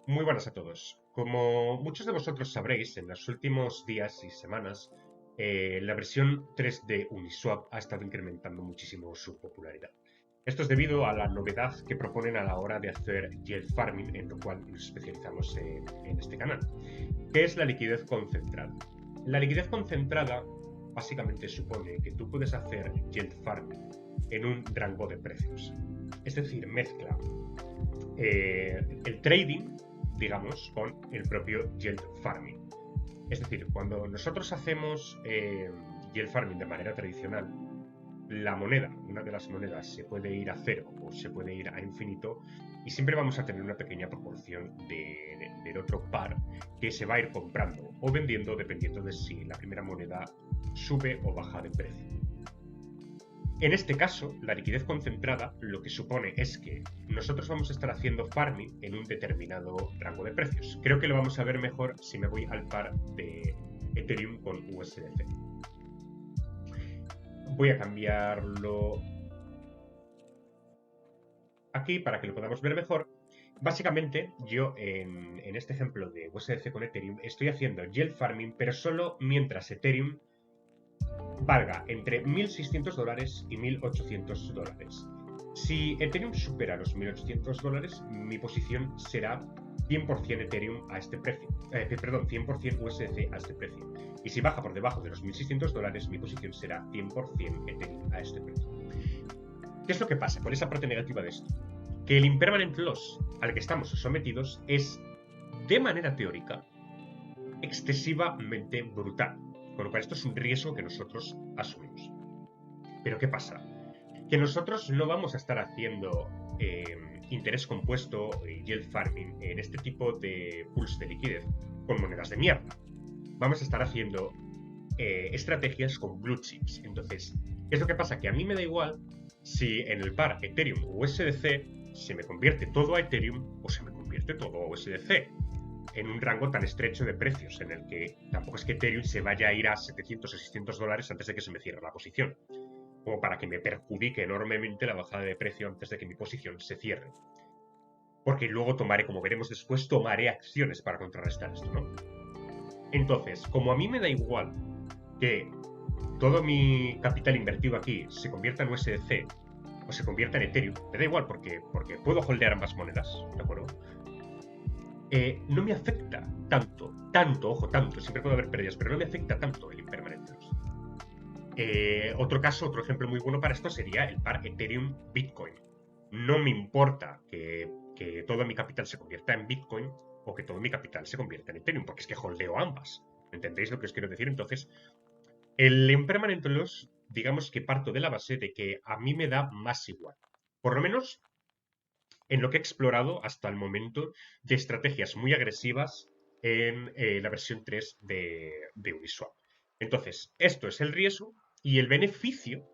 Muy buenas a todos. Como muchos de vosotros sabréis, en los últimos días y semanas, la versión 3 de Uniswap ha estado incrementando muchísimo su popularidad. Esto es debido a la novedad que proponen a la hora de hacer yield farming, en lo cual nos especializamos en este canal, que es la liquidez concentrada. La liquidez concentrada básicamente supone que tú puedes hacer yield farming en un rango de precios. Es decir, mezcla el trading, digamos, con el propio yield farming. Es decir, cuando nosotros hacemos yield farming de manera tradicional, la moneda, una de las monedas, se puede ir a cero o se puede ir a infinito y siempre vamos a tener una pequeña proporción del otro par que se va a ir comprando o vendiendo dependiendo de si la primera moneda sube o baja de precio. En este caso, la liquidez concentrada lo que supone es que nosotros vamos a estar haciendo farming en un determinado rango de precios. Creo que lo vamos a ver mejor si me voy al par de Ethereum con USDC. Voy a cambiarlo aquí para que lo podamos ver mejor. Básicamente, yo en este ejemplo de USDC con Ethereum estoy haciendo yield farming, pero solo mientras Ethereum valga entre $1.600 y $1.800. Si Ethereum supera los $1.800, mi posición será 100% Ethereum a este precio. Perdón, 100% USDC a este precio. Y si baja por debajo de los $1.600, mi posición será 100% Ethereum a este precio. ¿Qué es lo que pasa con esa parte negativa de esto? Que el impermanent loss al que estamos sometidos es, de manera teórica, excesivamente brutal. Con lo cual esto es un riesgo que nosotros asumimos. Pero ¿qué pasa? Que nosotros no vamos a estar haciendo interés compuesto y yield farming en este tipo de pools de liquidez con monedas de mierda. Vamos a estar haciendo estrategias con blue chips. Entonces, ¿qué es lo que pasa? Que a mí me da igual si en el par Ethereum o USDC se me convierte todo a Ethereum o se me convierte todo a USDC en un rango tan estrecho de precios en el que tampoco es que Ethereum se vaya a ir a $700 o $600 antes de que se me cierre la posición, como para que me perjudique enormemente la bajada de precio antes de que mi posición se cierre. Porque luego tomaré, como veremos después, tomaré acciones para contrarrestar esto, ¿no? Entonces, como a mí me da igual que todo mi capital invertido aquí se convierta en USDC o se convierta en Ethereum, me da igual porque puedo holdear ambas monedas, ¿de acuerdo? No me afecta tanto, ojo, tanto, siempre puede haber pérdidas, pero no me afecta tanto el impermanent loss. Otro ejemplo muy bueno para esto sería el par Ethereum-Bitcoin. No me importa que todo mi capital se convierta en Bitcoin o que todo mi capital se convierta en Ethereum, porque es que holdeo ambas. ¿Entendéis lo que os quiero decir? Entonces, el impermanent loss, digamos que parto de la base de que a mí me da más igual. Por lo menos en lo que he explorado hasta el momento de estrategias muy agresivas en la versión 3 de Uniswap. Entonces, esto es el riesgo y el beneficio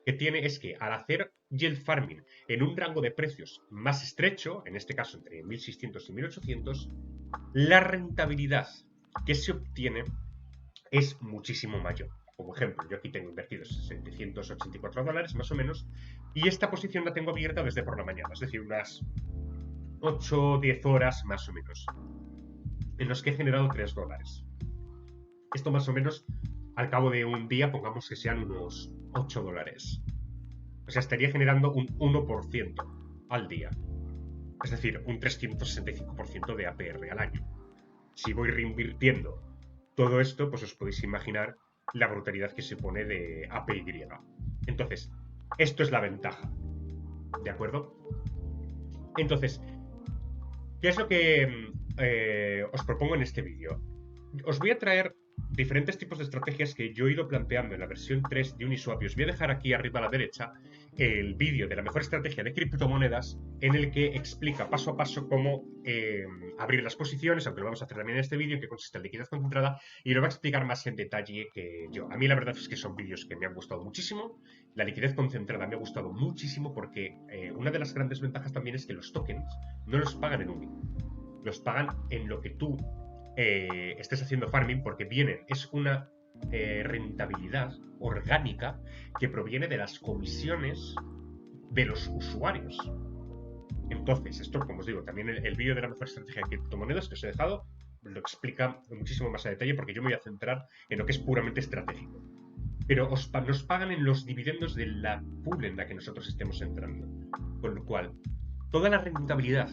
que tiene es que al hacer yield farming en un rango de precios más estrecho, en este caso entre 1.600 y 1.800, la rentabilidad que se obtiene es muchísimo mayor. Como ejemplo, yo aquí tengo invertidos $784 más o menos, y esta posición la tengo abierta desde por la mañana, es decir, unas 8 o 10 horas más o menos, en los que he generado $3. Esto más o menos, al cabo de un día, pongamos que sean unos $8. O sea, estaría generando un 1% al día. Es decir, un 365% de APR al año. Si voy reinvirtiendo todo esto, pues os podéis imaginar la brutalidad que se pone de APY. Entonces, esto es la ventaja. ¿De acuerdo? Entonces, ¿qué es lo que os propongo en este vídeo? Os voy a traer diferentes tipos de estrategias que yo he ido planteando en la versión 3 de Uniswap y os voy a dejar aquí arriba a la derecha el vídeo de la mejor estrategia de criptomonedas en el que explica paso a paso cómo abrir las posiciones, aunque lo vamos a hacer también en este vídeo, que consiste en liquidez concentrada, y lo va a explicar más en detalle que yo. A mí la verdad es que son vídeos que me han gustado muchísimo. La liquidez concentrada me ha gustado muchísimo porque una de las grandes ventajas también es que los tokens no los pagan en UNI, los pagan en lo que tú estés haciendo farming, porque es una rentabilidad orgánica que proviene de las comisiones de los usuarios. Entonces, esto, como os digo, también el vídeo de la mejor estrategia de criptomonedas que os he dejado lo explica muchísimo más a detalle porque yo me voy a centrar en lo que es puramente estratégico. Pero nos pagan en los dividendos de la pool en la que nosotros estemos entrando. Con lo cual, toda la rentabilidad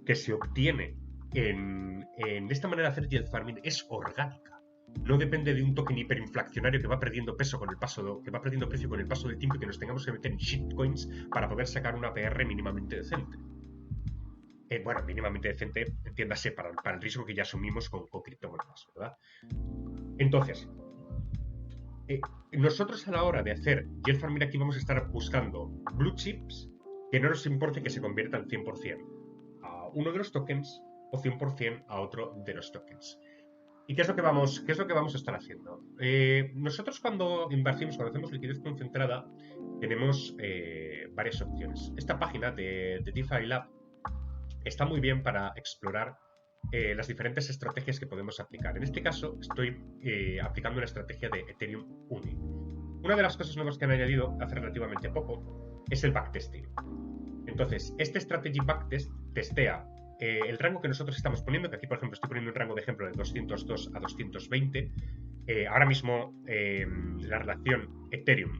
que se obtiene en esta manera de hacer yield farming es orgánica. No depende de un token hiperinflacionario que va perdiendo peso con el paso que va perdiendo precio con el paso del tiempo y que nos tengamos que meter en shitcoins para poder sacar una PR mínimamente decente. Bueno, mínimamente decente, entiéndase, para el riesgo que ya asumimos con criptomonedas, ¿verdad? Entonces, nosotros a la hora de hacer yield farming aquí vamos a estar buscando blue chips que no nos importe que se conviertan 100% a uno de los tokens o 100% a otro de los tokens. ¿Y qué es lo que vamos a estar haciendo? Nosotros cuando invertimos, cuando hacemos liquidez concentrada, tenemos varias opciones. Esta página de DeFi Lab está muy bien para explorar las diferentes estrategias que podemos aplicar. En este caso, estoy aplicando una estrategia de Ethereum Uni. Una de las cosas nuevas que han añadido hace relativamente poco es el backtesting. Entonces, este Strategy Backtest testea el rango que nosotros estamos poniendo, que aquí, por ejemplo, estoy poniendo un rango de ejemplo de 202 a 220. Ahora mismo la relación Ethereum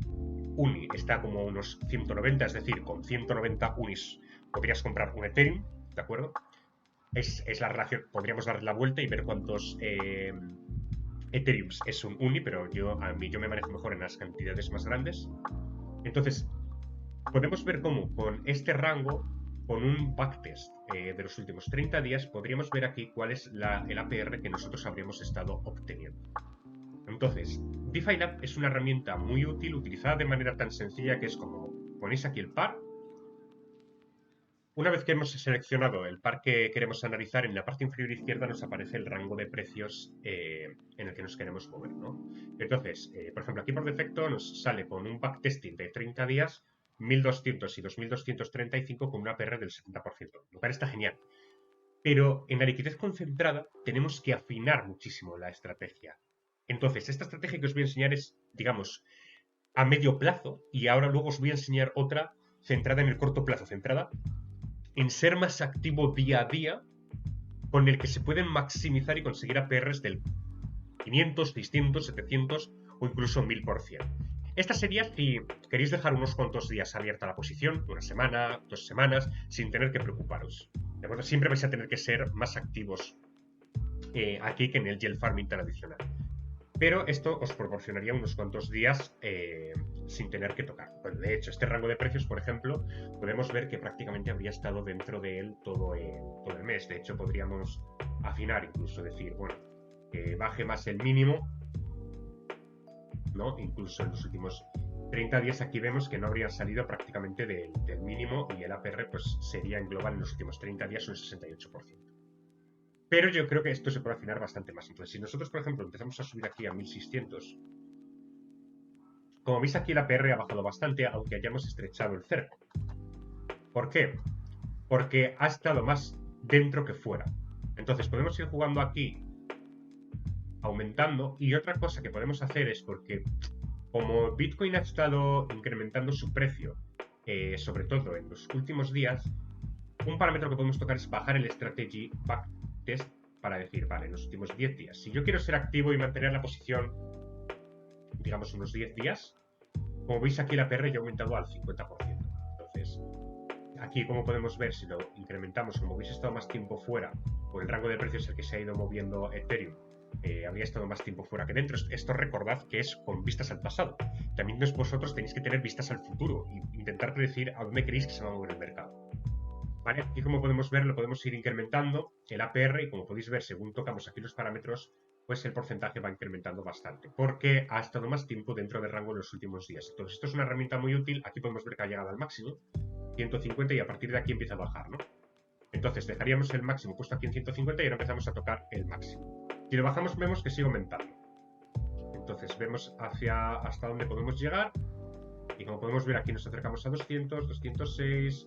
Uni está como unos 190, es decir, con 190 unis podrías comprar un Ethereum, ¿de acuerdo? Es la relación, podríamos darle la vuelta y ver cuántos Ethereum es un uni, pero yo me manejo mejor en las cantidades más grandes. Entonces, podemos ver cómo con este rango, con un backtest de los últimos 30 días, podríamos ver aquí cuál es el APR que nosotros habríamos estado obteniendo. Entonces, DeFi Lab es una herramienta muy útil, utilizada de manera tan sencilla que es como ponéis aquí el par. Una vez que hemos seleccionado el par que queremos analizar, en la parte inferior izquierda nos aparece el rango de precios en el que nos queremos mover, ¿no? Entonces, por ejemplo, aquí por defecto nos sale con un backtesting de 30 días 1200 y 2235 con una APR del 70%, lo cual está genial. Pero en la liquidez concentrada tenemos que afinar muchísimo la estrategia. Entonces, esta estrategia que os voy a enseñar es, digamos, a medio plazo, y ahora luego os voy a enseñar otra centrada en el corto plazo, centrada en ser más activo día a día, con el que se pueden maximizar y conseguir APRs del 500, 600, 700 o incluso 1000%. Esta sería si queréis dejar unos cuantos días abierta la posición, una semana, 2 semanas, sin tener que preocuparos. ¿De acuerdo? Siempre vais a tener que ser más activos aquí que en el yield farming tradicional. Pero esto os proporcionaría unos cuantos días sin tener que tocar. Bueno, de hecho, este rango de precios, por ejemplo, podemos ver que prácticamente habría estado dentro de él todo el mes. De hecho, podríamos afinar, incluso decir, bueno, que baje más el mínimo, ¿no? Incluso en los últimos 30 días aquí vemos que no habría salido prácticamente del mínimo y el APR pues sería en global en los últimos 30 días un 68%. Pero yo creo que esto se puede afinar bastante más. Entonces, si nosotros, por ejemplo, empezamos a subir aquí a 1600, como veis aquí la PR ha bajado bastante, aunque hayamos estrechado el cerco. ¿Por qué? Porque ha estado más dentro que fuera. Entonces, podemos ir jugando aquí, aumentando. Y otra cosa que podemos hacer es porque, como Bitcoin ha estado incrementando su precio, sobre todo en los últimos días, un parámetro que podemos tocar es bajar el Strategy Backtest para decir, vale, en los últimos 10 días, si yo quiero ser activo y mantener la posición, digamos, unos 10 días, como veis aquí la PR ya ha aumentado al 50%. Entonces, aquí como podemos ver, si lo incrementamos, como habéis estado más tiempo fuera, por el rango de precios el que se ha ido moviendo Ethereum, habría estado más tiempo fuera que dentro. Esto recordad que es con vistas al pasado. También vosotros tenéis que tener vistas al futuro e intentar predecir a dónde queréis que se va a mover el mercado. ¿Vale? Aquí como podemos ver, lo podemos ir incrementando el APR y como podéis ver, según tocamos aquí los parámetros, pues el porcentaje va incrementando bastante, porque ha estado más tiempo dentro del rango en los últimos días. Entonces, esto es una herramienta muy útil. Aquí podemos ver que ha llegado al máximo, 150, y a partir de aquí empieza a bajar, ¿no? Entonces, dejaríamos el máximo puesto aquí en 150 y ahora empezamos a tocar el máximo. Si lo bajamos, vemos que sigue aumentando. Entonces, vemos hasta dónde podemos llegar y como podemos ver, aquí nos acercamos a 200, 206...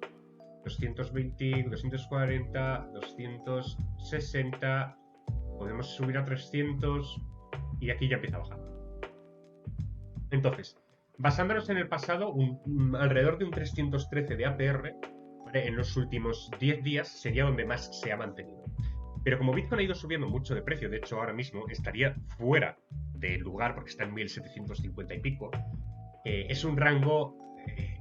220, 240, 260, podemos subir a 300 y aquí ya empieza a bajar. Entonces, basándonos en el pasado, alrededor de un 313 de APR, ¿vale? En los últimos 10 días sería donde más se ha mantenido. Pero como Bitcoin ha ido subiendo mucho de precio, de hecho ahora mismo estaría fuera del lugar porque está en 1750 y pico, es un rango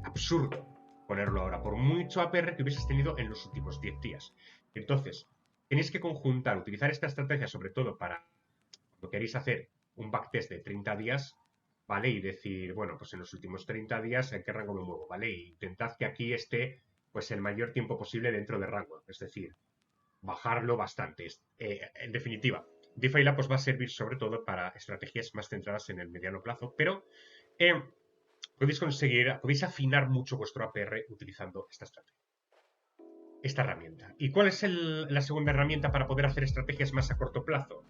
absurdo ponerlo ahora, por mucho APR que hubieses tenido en los últimos 10 días. Entonces, tenéis que conjuntar, utilizar esta estrategia sobre todo para cuando queréis hacer un backtest de 30 días, ¿vale? Y decir, bueno, pues en los últimos 30 días, ¿en qué rango me muevo? ¿Vale? Y intentad que aquí esté pues el mayor tiempo posible dentro de rango, es decir, bajarlo bastante. En definitiva, DeFi Lab pues, va a servir sobre todo para estrategias más centradas en el mediano plazo, pero podéis afinar mucho vuestro APR utilizando esta estrategia, esta herramienta. ¿Y cuál es la segunda herramienta para poder hacer estrategias más a corto plazo?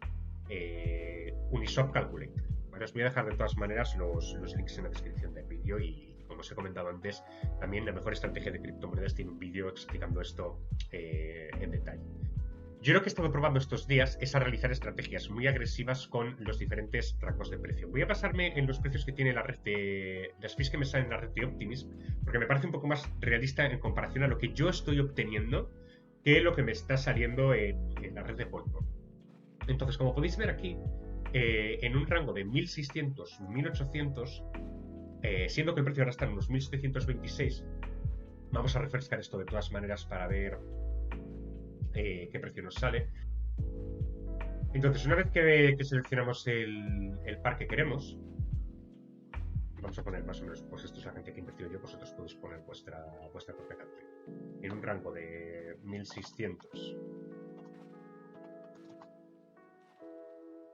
Uniswap Calculator. Bueno, os voy a dejar de todas maneras los links en la descripción del vídeo y como os he comentado antes, también la mejor estrategia de criptomonedas tiene un vídeo explicando esto en detalle. Yo lo que he estado probando estos días es a realizar estrategias muy agresivas con los diferentes rangos de precio. Voy a basarme en los precios que tiene la red de las fees que me salen en la red de Optimism, porque me parece un poco más realista en comparación a lo que yo estoy obteniendo que lo que me está saliendo en la red de Polygon. Entonces, como podéis ver aquí, en un rango de 1600, 1800, siendo que el precio ahora está en unos 1726, vamos a refrescar esto de todas maneras para ver qué precio nos sale. Entonces, una vez que seleccionamos el par que queremos, vamos a poner más o menos, pues esto es la gente que he invertido yo, vosotros podéis poner vuestra propia cantidad. En un rango de 1600,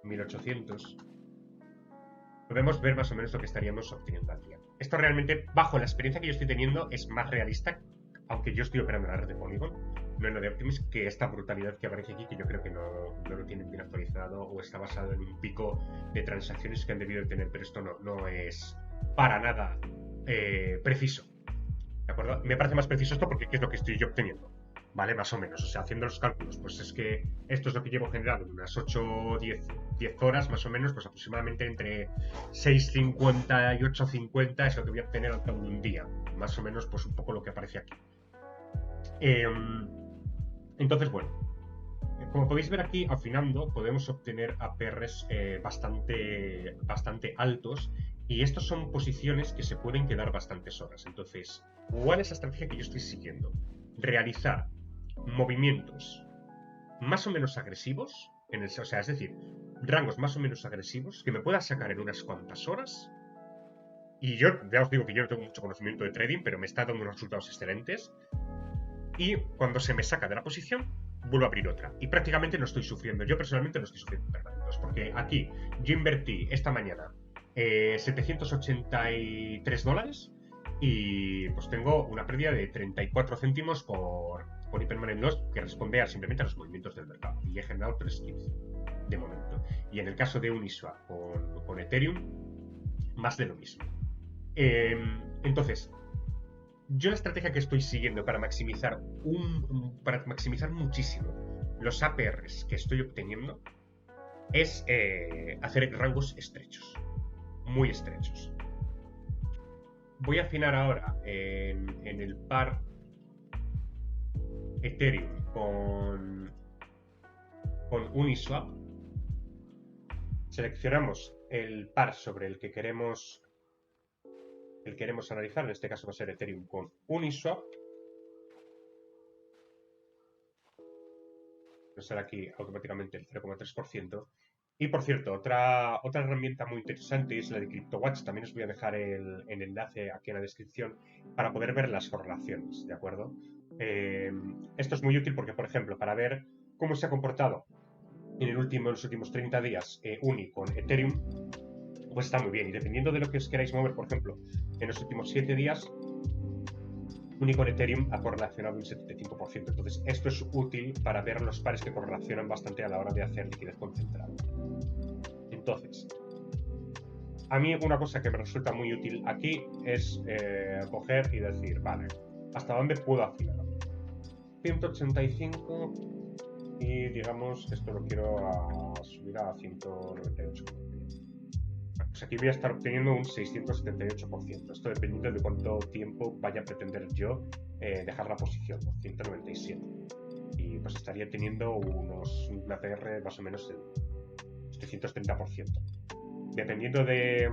1800, podemos ver más o menos lo que estaríamos obteniendo al día. Esto realmente, bajo la experiencia que yo estoy teniendo, es más realista, aunque yo estoy operando en la red de Polygon, no en la de Optimism, que esta brutalidad que aparece aquí, que yo creo que no lo tienen bien actualizado o está basado en un pico de transacciones que han debido de tener, pero esto no es para nada preciso. ¿De acuerdo? Me parece más preciso esto porque es lo que estoy yo obteniendo. ¿Vale? Más o menos. O sea, haciendo los cálculos, pues es que esto es lo que llevo generado en unas 8 o 10 horas, más o menos, pues aproximadamente entre 6.50 y 8.50 es lo que voy a obtener al cabo de un día. Más o menos, pues un poco lo que aparece aquí. Entonces, bueno, como podéis ver aquí, afinando, podemos obtener APRs bastante altos y estos son posiciones que se pueden quedar bastantes horas. Entonces, ¿cuál es la estrategia que yo estoy siguiendo? Realizar movimientos más o menos agresivos, o sea, es decir, rangos más o menos agresivos que me pueda sacar en unas cuantas horas. Y yo ya os digo que yo no tengo mucho conocimiento de trading, pero me está dando unos resultados excelentes. Y cuando se me saca de la posición, vuelvo a abrir otra. Y prácticamente no estoy sufriendo. Yo personalmente no estoy sufriendo perdidos. Porque aquí yo invertí esta mañana $783 y pues tengo una pérdida de 34 céntimos por impermanent loss que responde simplemente a los movimientos del mercado. Y he generado 3.15 de momento. Y en el caso de Uniswap con Ethereum, más de lo mismo. Entonces, yo la estrategia que estoy siguiendo para maximizar muchísimo los APRs que estoy obteniendo es hacer rangos estrechos, muy estrechos. Voy a afinar ahora en el par Ethereum con Uniswap. Seleccionamos el par sobre el que queremos analizar, en este caso va a ser Ethereum con Uniswap. Nos sale aquí automáticamente el 0,3%. Y por cierto, otra herramienta muy interesante es la de CryptoWatch. También os voy a dejar el enlace aquí en la descripción para poder ver las correlaciones, ¿de acuerdo? Esto es muy útil porque, por ejemplo, para ver cómo se ha comportado en los últimos 30 días Uni con Ethereum, pues está muy bien. Y dependiendo de lo que os queráis mover, por ejemplo, en los últimos 7 días, Uni con Ethereum ha correlacionado un 75%. Entonces, esto es útil para ver los pares que correlacionan bastante a la hora de hacer liquidez concentrada. Entonces, a mí una cosa que me resulta muy útil aquí es coger y decir, vale, ¿hasta dónde puedo afinar? 185 y digamos que esto lo quiero subir a 198. pues aquí voy a estar obteniendo un 678%. Esto dependiendo de cuánto tiempo vaya a pretender yo dejar la posición, 197. Y pues estaría teniendo un APR más o menos del 730%. Dependiendo de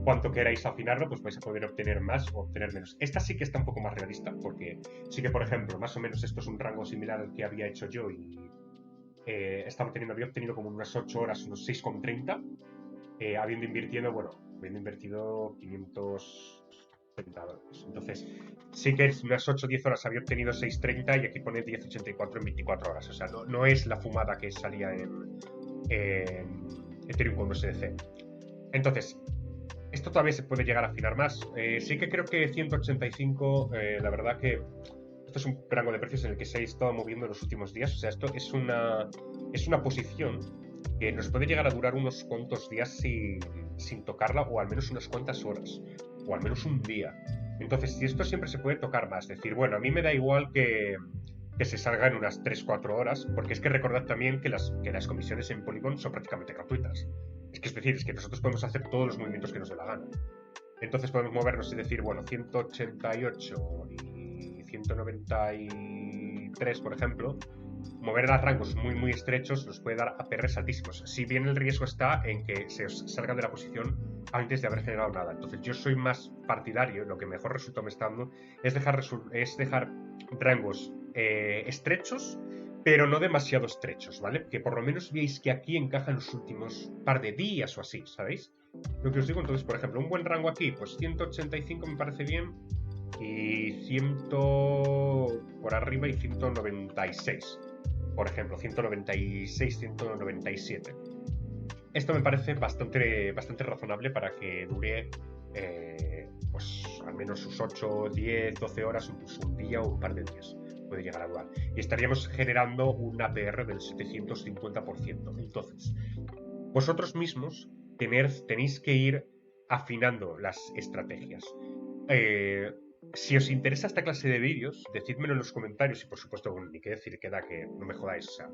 cuánto queráis afinarlo, pues vais a poder obtener más o obtener menos. Esta sí que está un poco más realista, porque sí que, por ejemplo, más o menos esto es un rango similar al que había hecho yo y había obtenido como unas 8 horas, unos 6,30, habiendo invertido 530 dólares. Entonces, sí que en unas 8 o 10 horas había obtenido 6,30 y aquí pone 10,84 en 24 horas. O sea, no es la fumada que salía en Ethereum con USDC. Entonces, esto todavía se puede llegar a afinar más. Sí que creo que 185, la verdad que esto es un rango de precios en el que se ha estado moviendo en los últimos días. O sea, esto es una posición que nos puede llegar a durar unos cuantos días sin tocarla, o al menos unas cuantas horas, o al menos un día. Entonces, si esto siempre se puede tocar más, decir, bueno, a mí me da igual que se salga en unas 3-4 horas, porque es que recordad también que las comisiones en Polygon son prácticamente gratuitas. Es decir, es que nosotros podemos hacer todos los movimientos que nos dé la gana. Entonces podemos movernos y decir, bueno, 188 y 193, por ejemplo, mover a rangos muy muy estrechos nos puede dar APRs altísimos, si bien el riesgo está en que se os salga de la posición antes de haber generado nada. Entonces yo soy más partidario, lo que mejor resultado me está dando es dejar rangos estrechos, pero no demasiado estrechos, ¿vale? Que por lo menos veáis que aquí encajan los últimos par de días o así, ¿sabéis? Lo que os digo, entonces, por ejemplo, un buen rango aquí, pues 185 me parece bien, y 100 por arriba y 196, por ejemplo, 196, 197. Esto me parece bastante razonable para que dure pues al menos sus 8, 10, 12 horas, incluso un día o un par de días puede llegar a durar. Y estaríamos generando un APR del 750%. Entonces, vosotros mismos tenéis que ir afinando las estrategias. Si os interesa esta clase de vídeos, decídmelo en los comentarios y por supuesto, ni que decir queda que no me jodáis, o sea,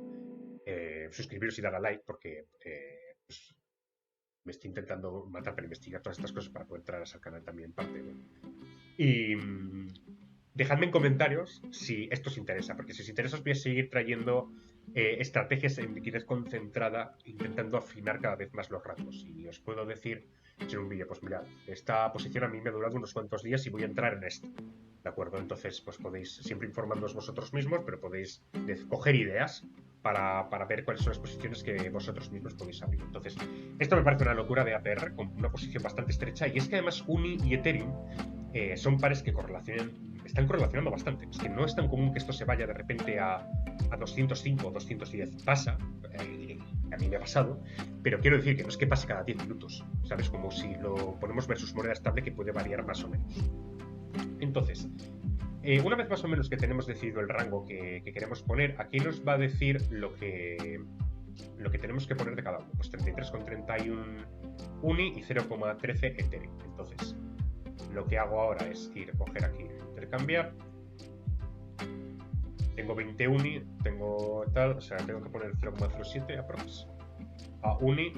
suscribiros y dar a like porque pues, me estoy intentando matar para investigar todas estas cosas para poder traerlas al canal también en parte, ¿no? Y dejadme en comentarios si esto os interesa, porque si os interesa os voy a seguir trayendo estrategias en liquidez concentrada, intentando afinar cada vez más los rangos. Y os puedo decir en un vídeo, pues mirad, esta posición a mí me ha durado unos cuantos días y voy a entrar en esto, ¿de acuerdo? Entonces, pues podéis, siempre informándoos vosotros mismos, pero podéis coger ideas para ver cuáles son las posiciones que vosotros mismos podéis abrir. Entonces, esto me parece una locura de APR, con una posición bastante estrecha, y es que además Uni y Ethereum son pares que están correlacionando bastante. Es que no es tan común que esto se vaya de repente a 205 o 210. Pasa, a mí me ha pasado, pero quiero decir que no es que pase cada 10 minutos, ¿sabes? Como si lo ponemos versus moneda estable, que puede variar más o menos. Entonces, una vez más o menos que tenemos decidido el rango que queremos poner, aquí nos va a decir lo que tenemos que poner de cada uno. Pues 33,31 Uni y 0,13 Ethereum. Entonces, lo que hago ahora es coger aquí, intercambiar. Tengo 20 Uni, tengo tal, o sea, tengo que poner 0,07 aprox a Uni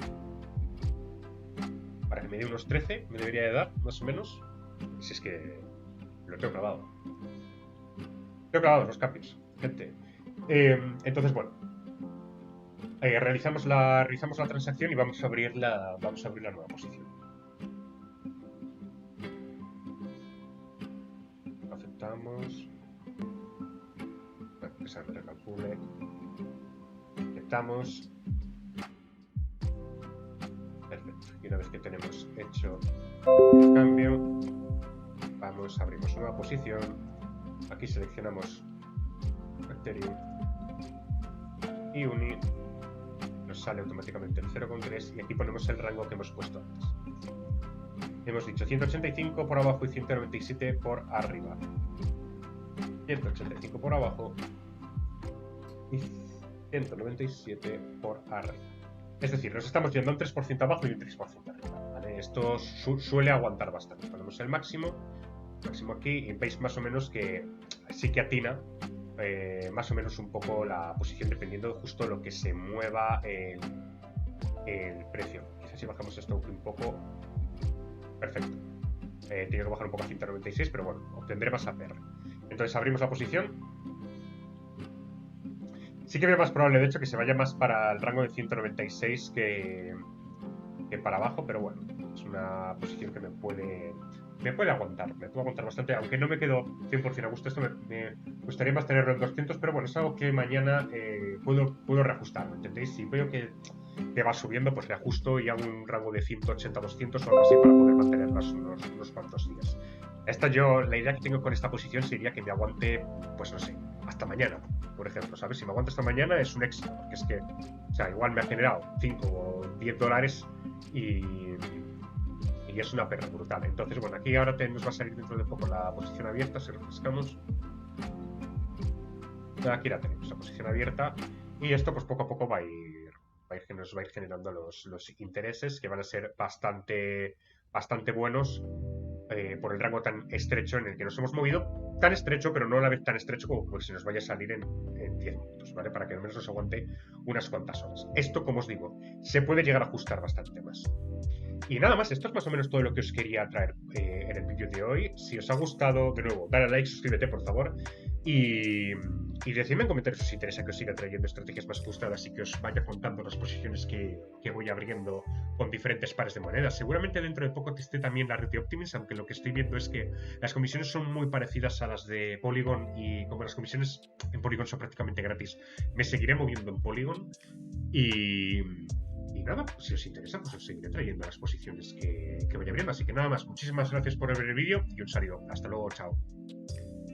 para que me dé unos 13, me debería de dar, más o menos. Si es que lo tengo grabado. Tengo grabado los cambios, gente. Entonces, bueno. Realizamos la transacción y vamos a abrir la nueva posición. Aceptamos. Que se recalcule. Aceptamos. Perfecto. Y una vez que tenemos hecho el cambio, abrimos nueva posición. Aquí seleccionamos Ethereum y Uni. Nos sale automáticamente el 0,3 y aquí ponemos el rango que hemos puesto antes. Hemos dicho 185 por abajo y 197 por arriba. 185 por abajo y 197 por arriba. Es decir, nos estamos yendo un 3% abajo y un 3% arriba, ¿vale? Esto suele aguantar bastante. Ponemos el máximo aquí y veis más o menos que sí que atina más o menos un poco la posición dependiendo de justo lo que se mueva el precio. Quizás si bajamos esto un poco. Perfecto. Tiene que bajar un poco a 196, pero bueno, obtendré más APR. Entonces abrimos la posición. Sí que veo más probable, de hecho, que se vaya más para el rango de 196 que para abajo, pero bueno, es una posición que me puede aguantar bastante, aunque no me quedo 100% a gusto. Esto me gustaría más tenerlo en 200, pero bueno, es algo que mañana puedo reajustar, ¿me entendéis? Si veo que va subiendo, pues reajusto y hago un rango de 180, 200 o algo así para poder mantenerlas unos cuantos días. La idea que tengo con esta posición sería que me aguante, pues no sé, hasta mañana, por ejemplo, ¿sabes? Si me aguanta hasta mañana es un éxito, porque es que, o sea, igual me ha generado 5 o 10 dólares y es una perra brutal. Entonces, bueno, aquí ahora nos va a salir dentro de poco la posición abierta, si refrescamos. Aquí la tenemos, la posición abierta, y esto pues poco a poco nos va a ir generando los intereses, que van a ser bastante buenos por el rango tan estrecho en el que nos hemos movido. Tan estrecho, pero no a la vez tan estrecho como pues, si nos vaya a salir en 10 minutos, ¿vale? Para que al menos nos aguante unas cuantas horas. Esto, como os digo, se puede llegar a ajustar bastante más. Y nada más, esto es más o menos todo lo que os quería traer en el vídeo de hoy. Si os ha gustado, de nuevo, dale a like, suscríbete, por favor. Y decidme en comentarios si os interesa que os siga trayendo estrategias más ajustadas y que os vaya contando las posiciones que voy abriendo con diferentes pares de monedas. Seguramente dentro de poco testé también la red de Optimism, aunque lo que estoy viendo es que las comisiones son muy parecidas a las de Polygon, y como las comisiones en Polygon son prácticamente gratis, me seguiré moviendo en Polygon. Y nada, pues si os interesa, pues os seguiré trayendo las posiciones que vaya abriendo. Así que nada más, muchísimas gracias por ver el vídeo y un saludo. Hasta luego, chao.